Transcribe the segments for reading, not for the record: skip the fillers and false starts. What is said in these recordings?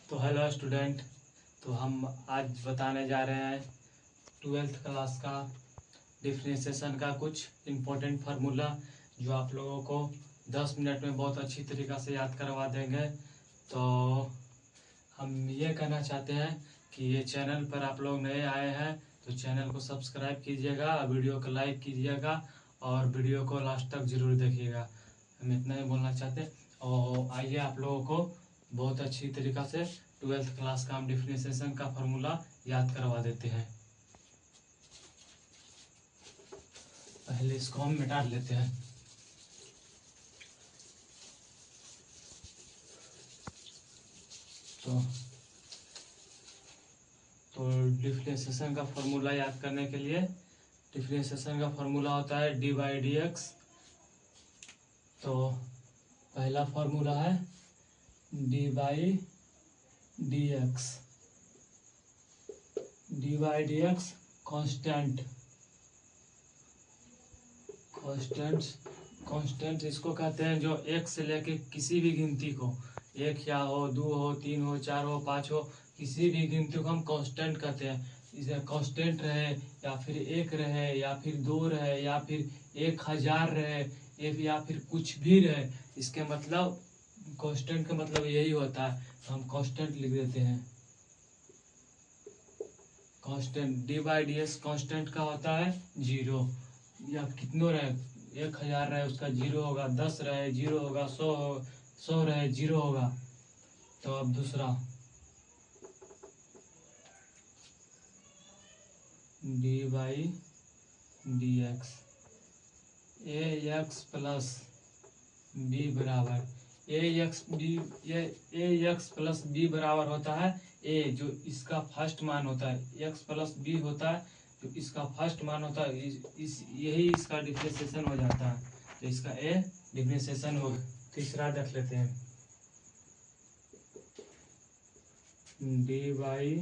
तो hello student. तो हम आज बताने जा रहे हैं 12th क्लास का डिफरेंशिएशन का कुछ इम्पोर्टेंट फार्मूला जो आप लोगों को 10 मिनट में बहुत अच्छी तरीक़ा से याद करवा देंगे। तो हम ये कहना चाहते हैं कि ये चैनल पर आप लोग नए आए हैं तो चैनल को सब्सक्राइब कीजिएगा, वीडियो को लाइक कीजिएगा और वीडियो को लास्ट तक ज़रूर देखिएगा। हम इतना ही बोलना चाहते हैं। और आइए आप लोगों को बहुत अच्छी तरीक़ा से 12th क्लास का हम डिफरेंशिएशन का फार्मूला याद करवा देते हैं। पहले इसको हम मिटा लेते हैं। तो डिफरेंशिएशन का फार्मूला याद करने के लिए डिफरेंशिएशन का फार्मूला होता है डी बाई डी एक्स। तो पहला फार्मूला है d by d x. D by d x constant इसको कहते हैं जो एक से लेके किसी भी गिनती को, एक या हो, दो हो, तीन हो, चार हो, पाँच हो, किसी भी गिनती को हम कांस्टेंट कहते हैं। इसे कांस्टेंट रहे या फिर एक रहे या फिर दो रहे या फिर 1000 रहे एक या फिर कुछ भी रहे, इसके मतलब कांस्टेंट का मतलब यही होता है। हम कांस्टेंट लिख देते हैं। Constant D by d x constant का होता है 0। या कितनों रहे, 1000 रहे उसका 0 होगा, 10 रहे 0 होगा, 100 रहे 0 होगा। तो अब दूसरा d by d x a x plus b बराबर ए एक्स प्लस बी बराबर होता है ए, जो इसका फर्स्ट मान होता है, एक्स प्लस बी होता है तो इसका फर्स्ट मान होता है, यही इसका डिफरेंशिएशन हो जाता है। तो इसका ए डिफरेंशिएशन हो। तीसरा देख लेते हैं D by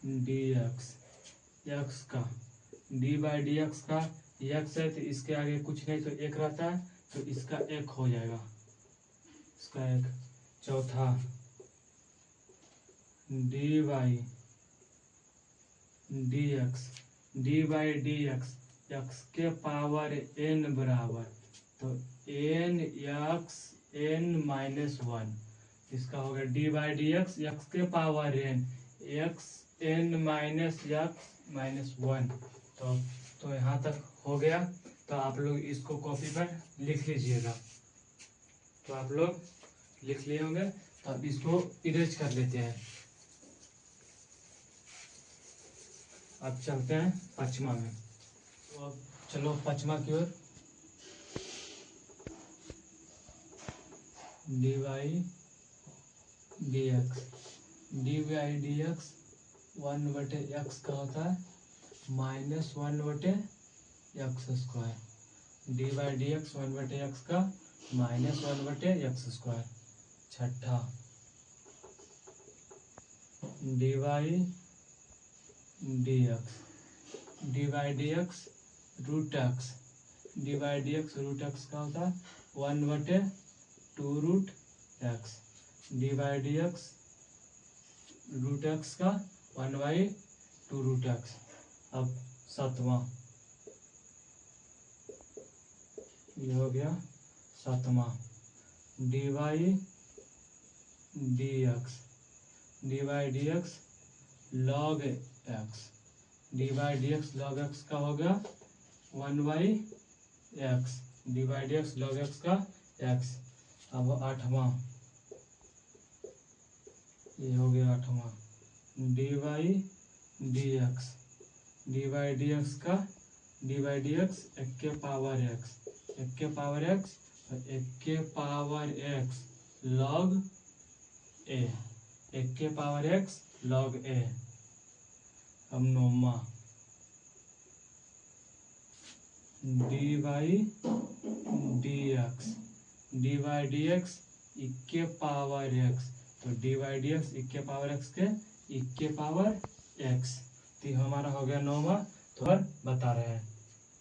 d x. X का डी बाई डी एक्स का एक्स है तो इसके आगे कुछ नहीं तो एक रहता है तो इसका एक हो जाएगा, इसका एक। चौथा D by d x. D by d x x के पावर n बराबर, तो n एक्स n माइनस 1, इसका हो गया d by d x x के power n x n minus x minus 1। तो यहाँ तक हो गया। तो आप लोग इसको कॉपी पर लिख लीजिएगा। तो आप लोग लिख लिए होंगे, तो अब इसको इरेज कर लेते हैं। अब चलते हैं पचमा में। तो अब चलो पचमा की ओर। D by d x 1/x का होता है minus 1/x²। D by d x 1/x का माइनस 1/x²। छठा d by d x root x. D by d x root x का होता है 1/2√x। D by d x root x का 1/2√x। अब सातवां, ये हो गया सातवां d by d x log x. D by d x log x का होगा 1/x। D by d x log x का x। अब आठवां, ये हो गया आठवां डी बाई डी एक्स का डी बाई डी एक्स 1 के पावर x, 1 के पावर x और 1 के पावर x लॉग a, 1 के पावर x लॉग a। अब नौमा डी बाई डी एक्स 1 के पावर x। तो डी बाई डी एक्स 1 के पावर x के 1 के पावर x। तो हमारा हो गया नौवा। तो बता रहे हैं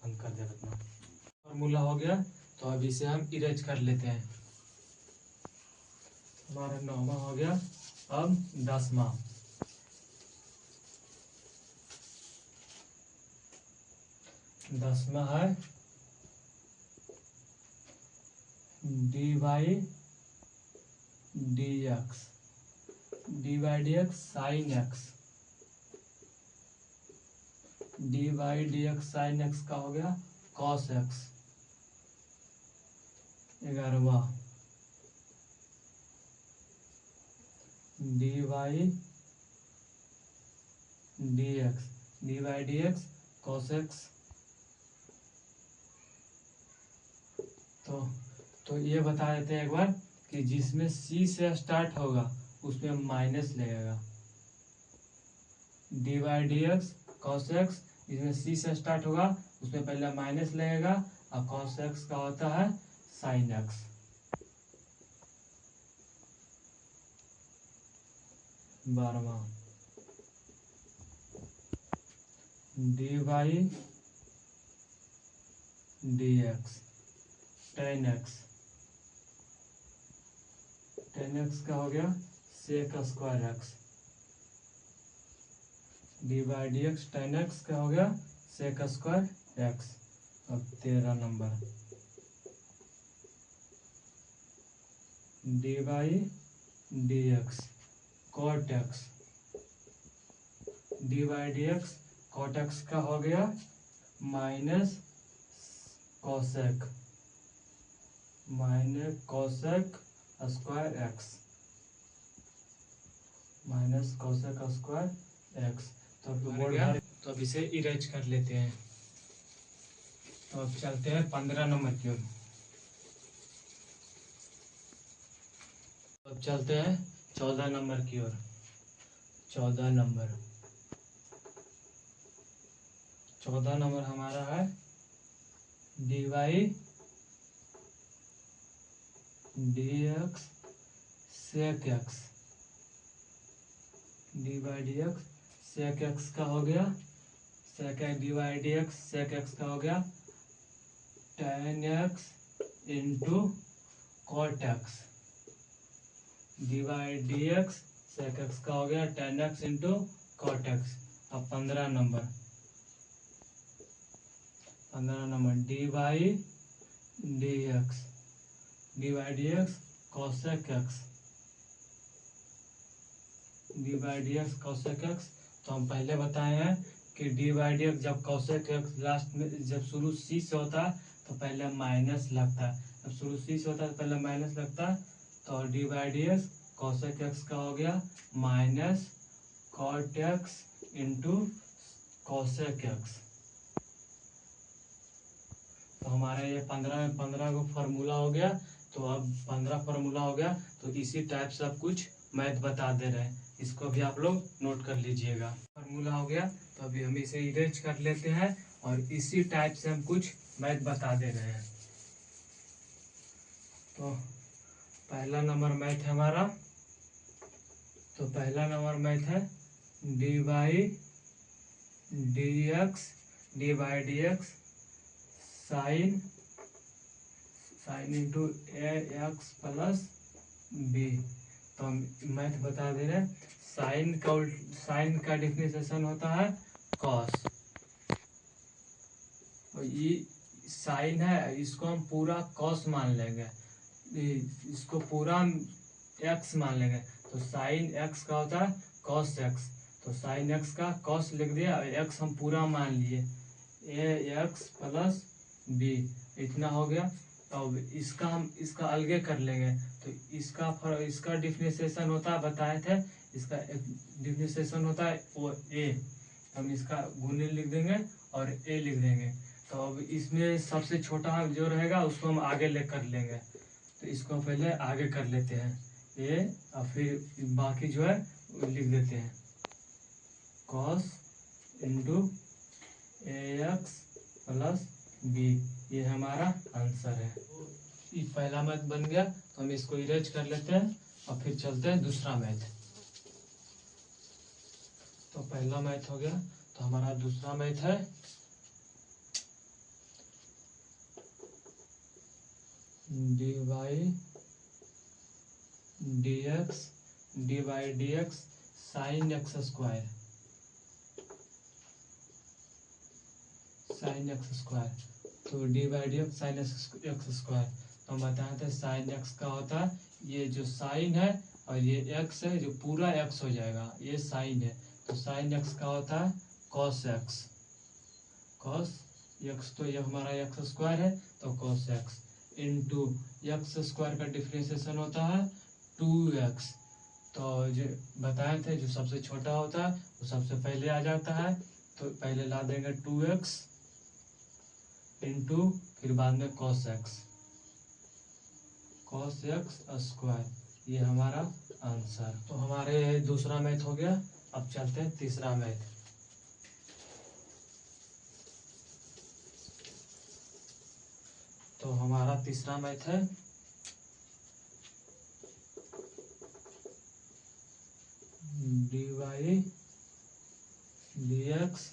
हम कर दे अपना फॉर्मूला हो गया। तो अब इसे हम इरेज कर लेते हैं। हमारा 9वां हो गया। अब 10वां। 10वां है d by d x. D by d x sine x. D by d x sine x का हो गया कॉस एक्स। 11वां d by d x. D by d x cos x. तो ये बता देते हैं एक बार कि जिसमें सी से स्टार्ट होगा उसमें माइनस लगेगा। D by d x cos x, जिसमें सी से स्टार्ट होगा उसमें पहले माइनस लगेगा और कॉस एक्स का होता है साइन एक्स। 12वां d by d x tan x. Tan x का हो गया sec square x. D by d x tan x का हो गया सेक स्क्वायर एक्स। अब 13 number d by d x cot x. D by d x cot x का हो गया minus cosec square x. Minus cosec square x. तो अब इसे इरेज कर लेते हैं। तो अब चलते हैं 15 नंबर की ओर। अब चलते हैं 14 नंबर की ओर। 14 नंबर हमारा है d y d x sec x. D by d x sec x का हो गया d by d x sec x का हो गया tan x into cot x. D by d x sec x का हो गया tan x into cot x. अब 15 number d by d x cosec x. D by d x cosec x. तो हम पहले बताए हैं कि डी बाई डी एक्स जब कॉसेक एक्स लास्ट में जब शुरू सी से होता है तो पहले माइनस लगता है। जब शुरू सी से होता है तो पहले माइनस लगता है। तो d by d x cosec x का हो गया minus cot x into cosec x. तो हमारा ये 15 को फार्मूला हो गया। तो अब 15 फार्मूला हो गया। तो इसी टाइप से आप कुछ मैथ बता दे रहे हैं, इसको भी आप लोग नोट कर लीजिएगा। फार्मूला हो गया तो अभी हम इसे इरेज कर लेते हैं और इसी टाइप से हम कुछ मैथ बता दे रहे हैं। तो पहला नंबर मैथ है हमारा। तो पहला नंबर मैथ है d by d x sine into a x plus b. तो हम मैथ बता दे रहे हैं। साइन का डिफरेंशिएशन होता है कॉस। और ये साइन है, इसको हम पूरा कॉस मान लेंगे, इसको पूरा एक्स मान लेंगे। तो साइन एक्स का होता है कॉस एक्स। तो साइन एक्स का कॉस लिख दिया, एक्स हम पूरा मान लिए, ए एक्स प्लस बी इतना हो गया। तो इसका अलगे कर लेंगे। तो इसका डिफरेंशिएशन होता है, बताए थे, इसका डिफरेंशिएशन होता है वो ए। हम इसका गुणे लिख देंगे और ए लिख देंगे। तो अब इसमें सबसे छोटा जो रहेगा उसको हम आगे ले कर लेंगे। तो इसको पहले आगे कर लेते हैं ए और फिर बाकी जो है वो लिख देते हैं cos into a x plus B. ये हमारा आंसर है। ये पहला मैथ बन गया। तो हम इसको इरेज कर लेते हैं और फिर चलते हैं दूसरा मैथ। तो पहला मैथ हो गया। तो हमारा दूसरा मैथ है d by d x d by d x sine x square, sine x square. तो d by d x sine x square. तो हम बताए थे साइन एक्स का होता है ये जो साइन है और ये एक्स है, जो पूरा एक्स हो जाएगा, ये साइन है। तो साइन एक्स का होता है कॉस एक्स, कॉस एक्स। तो ये हमारा एक्स स्क्वायर है, तो cos x into x square का डिफरेंशिएशन होता है 2x। तो जो बताए थे जो सबसे छोटा होता है वो सबसे पहले आ जाता है, तो पहले ला देंगे 2x इंटू फिर बाद में cos x, cos x square. ये हमारा आंसर। तो हमारे दूसरा मैथ हो गया। अब चलते हैं तीसरा मैथ। तो हमारा तीसरा मैथ है d y d x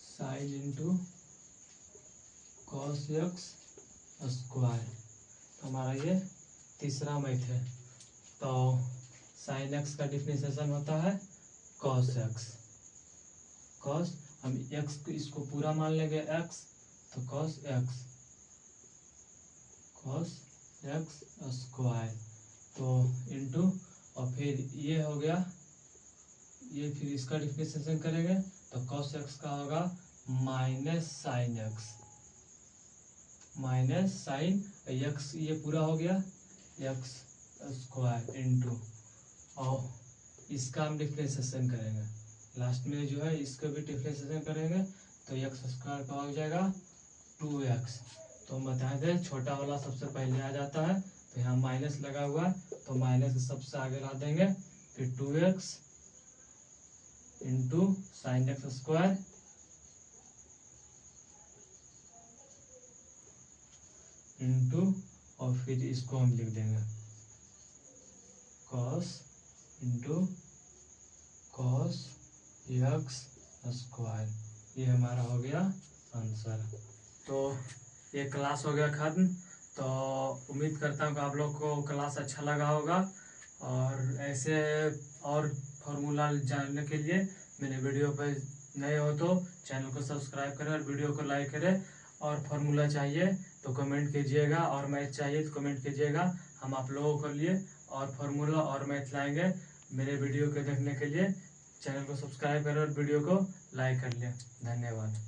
sine into cos x square. तो हमारा ये तीसरा मैथ है। तो साइन एक्स का डिफरेंशिएशन होता है कॉस एक्स, कॉस हम एक्स इसको पूरा मान लेंगे एक्स, तो cos x, cos x square. तो इंटू और फिर ये हो गया, ये फिर इसका डिफरेंशिएशन करेंगे तो कॉस एक्स का होगा minus sine x, minus sine x, ये पूरा हो गया एक्स स्क्वायर इंटू और इसका हम डिफरेंशिएशन करेंगे लास्ट में जो है, इसका भी डिफरेंशिएशन करेंगे तो एक्स स्क्वायर का हो जाएगा 2x। तो हम बताए थे छोटा वाला सबसे पहले आ जाता है, तो यहाँ माइनस लगा हुआ है तो माइनस सबसे आगे ला देंगे, फिर 2x into sine x square into और फिर इसको हम लिख देंगे cos into cos x square. ये हमारा हो गया आंसर। तो ये क्लास हो गया खत्म। तो उम्मीद करता हूँ कि आप लोग को क्लास अच्छा लगा होगा, और ऐसे और फार्मूला जानने के लिए मेरे वीडियो पर नए हो तो चैनल को सब्सक्राइब करें और वीडियो को लाइक करें। और फार्मूला चाहिए तो कमेंट कीजिएगा, और मैथ चाहिए तो कमेंट कीजिएगा, हम आप लोगों के लिए और फार्मूला और मैथ लाएंगे। मेरे वीडियो को देखने के लिए चैनल को सब्सक्राइब करें और वीडियो को लाइक कर लें। धन्यवाद।